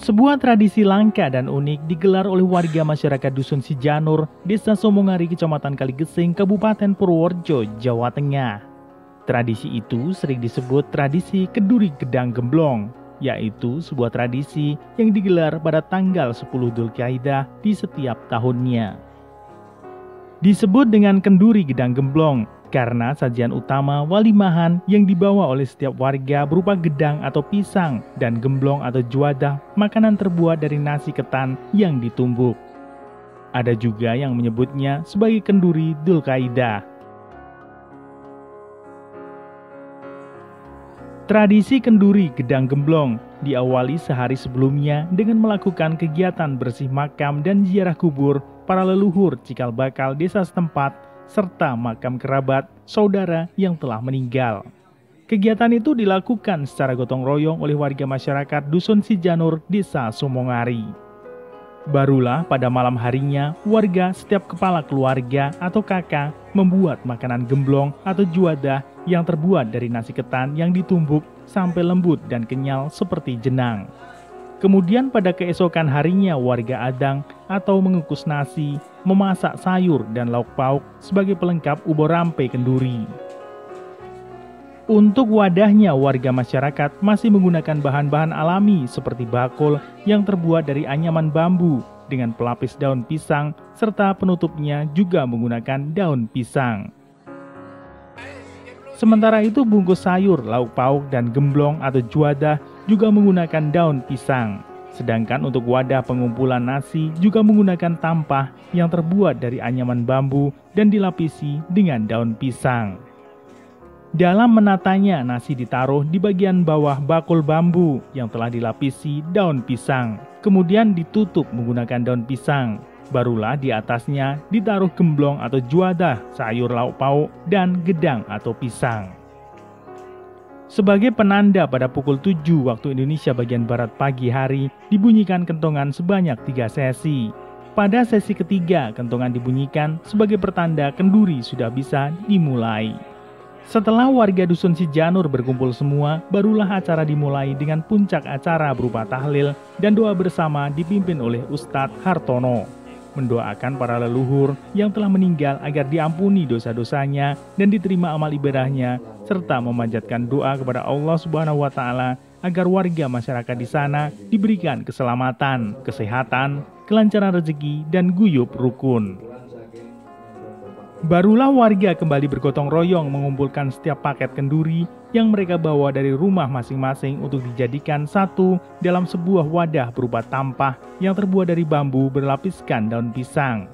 Sebuah tradisi langka dan unik digelar oleh warga masyarakat Dusun Sijanur, Desa Somongari, Kecamatan Kaligesing, Kabupaten Purworejo, Jawa Tengah. Tradisi itu sering disebut tradisi Kenduri Gedang Gemblong, yaitu sebuah tradisi yang digelar pada tanggal 10 Dzulkaidah di setiap tahunnya. Disebut dengan Kenduri Gedang Gemblong karena sajian utama walimahan yang dibawa oleh setiap warga berupa gedang atau pisang dan gemblong atau juadah, makanan terbuat dari nasi ketan yang ditumbuk. Ada juga yang menyebutnya sebagai Kenduri Dzulkaidah. Tradisi Kenduri Gedang Gemblong diawali sehari sebelumnya dengan melakukan kegiatan bersih makam dan ziarah kubur para leluhur cikal bakal desa setempat serta makam kerabat saudara yang telah meninggal. Kegiatan itu dilakukan secara gotong royong oleh warga masyarakat Dusun Sijanur, Desa Somongari. Barulah pada malam harinya, warga setiap kepala keluarga atau kakak membuat makanan gemblong atau juadah yang terbuat dari nasi ketan yang ditumbuk sampai lembut dan kenyal seperti jenang. Kemudian pada keesokan harinya warga adang atau mengukus nasi, memasak sayur dan lauk pauk sebagai pelengkap ubur rampe kenduri. Untuk wadahnya warga masyarakat masih menggunakan bahan-bahan alami seperti bakul yang terbuat dari anyaman bambu dengan pelapis daun pisang serta penutupnya juga menggunakan daun pisang. Sementara itu bungkus sayur, lauk pauk, dan gemblong atau juadah juga menggunakan daun pisang. Sedangkan untuk wadah pengumpulan nasi juga menggunakan tampah yang terbuat dari anyaman bambu dan dilapisi dengan daun pisang. Dalam menatanya, nasi ditaruh di bagian bawah bakul bambu yang telah dilapisi daun pisang. Kemudian ditutup menggunakan daun pisang. Barulah di atasnya ditaruh gemblong atau juadah, sayur lauk pauk, dan gedang atau pisang. Sebagai penanda pada pukul 7 waktu Indonesia bagian Barat pagi hari, dibunyikan kentongan sebanyak 3 sesi. Pada sesi ketiga, kentongan dibunyikan sebagai pertanda kenduri sudah bisa dimulai. Setelah warga Dusun Sijanur berkumpul semua, barulah acara dimulai dengan puncak acara berupa tahlil dan doa bersama dipimpin oleh Ustadz Hartono. Mendoakan para leluhur yang telah meninggal agar diampuni dosa-dosanya dan diterima amal ibadahnya, serta memanjatkan doa kepada Allah Subhanahu wa Ta'ala agar warga masyarakat di sana diberikan keselamatan, kesehatan, kelancaran rezeki, dan guyub rukun. Barulah warga kembali bergotong royong mengumpulkan setiap paket kenduri yang mereka bawa dari rumah masing-masing untuk dijadikan satu dalam sebuah wadah berupa tampah yang terbuat dari bambu berlapiskan daun pisang.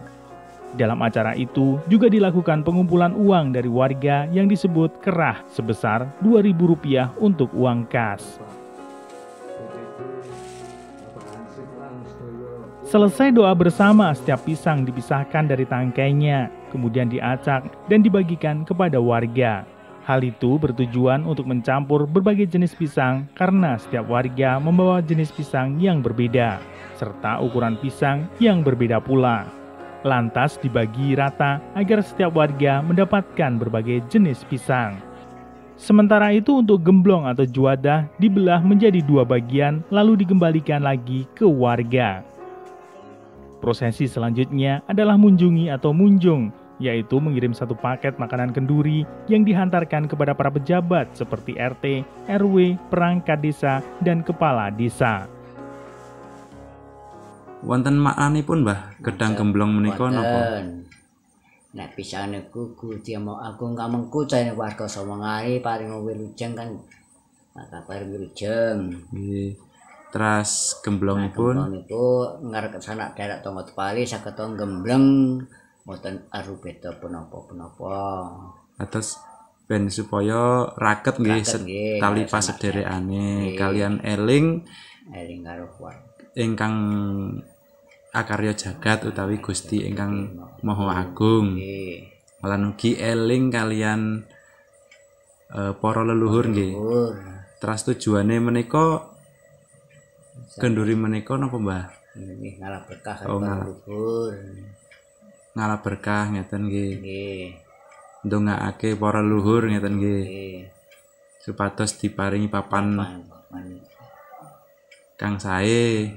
Dalam acara itu juga dilakukan pengumpulan uang dari warga yang disebut kerah sebesar Rp2.000 untuk uang kas. Selesai doa bersama, setiap pisang dipisahkan dari tangkainya, kemudian diacak dan dibagikan kepada warga. Hal itu bertujuan untuk mencampur berbagai jenis pisang karena setiap warga membawa jenis pisang yang berbeda, serta ukuran pisang yang berbeda pula. Lantas dibagi rata agar setiap warga mendapatkan berbagai jenis pisang. Sementara itu untuk gemblong atau juadah dibelah menjadi 2 bagian lalu dikembalikan lagi ke warga. Prosesi selanjutnya adalah munjungi atau munjung, yaitu mengirim 1 paket makanan kenduri yang dihantarkan kepada para pejabat seperti RT, RW, perangkat desa, dan kepala desa. Wonten maknanipun Mbah, gedang gemblong menika napa? Nek pisan niku Gusti Agung kamengku cah warga Somongari paring wilujeng kan. Paring wilujeng. Nggih. Terus gemblongipun niku ngarep sanak derek tangga tepali saged gembleng mboten aru beda punapa-punapa. Atus ben supaya raket nggih tali pasederekane kalian eling karo warga ingkang akarya jagat utawi Gusti ingkang Maha Agung. Lan ugi eling kalian para leluhur nggih. Terus tujuane menika kenduri menika napa Mbah? Nggih ngalah berkah karo leluhur. Ngalah berkah ngeten nggih. Nggih. Ndongaake para leluhur ngeten nggih. Supados diparingi papan kang sae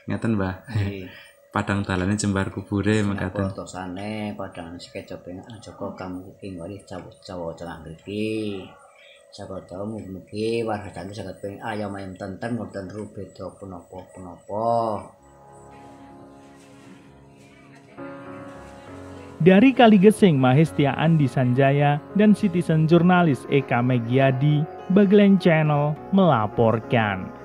Ngeten, Mbah. Nggih. Padang dalane jembar kubure mekaten. Portosane padang sekecap Joko kamu ingori Jawa Tengah mriki. Sakoto mugi warga Candi saged ping ayam tentrem mboten rubeda punapa-punapa. Dari Kaligesing, Mahestia Andi Sanjaya dan citizen jurnalis Eka Megiadi, Bagelen Channel melaporkan.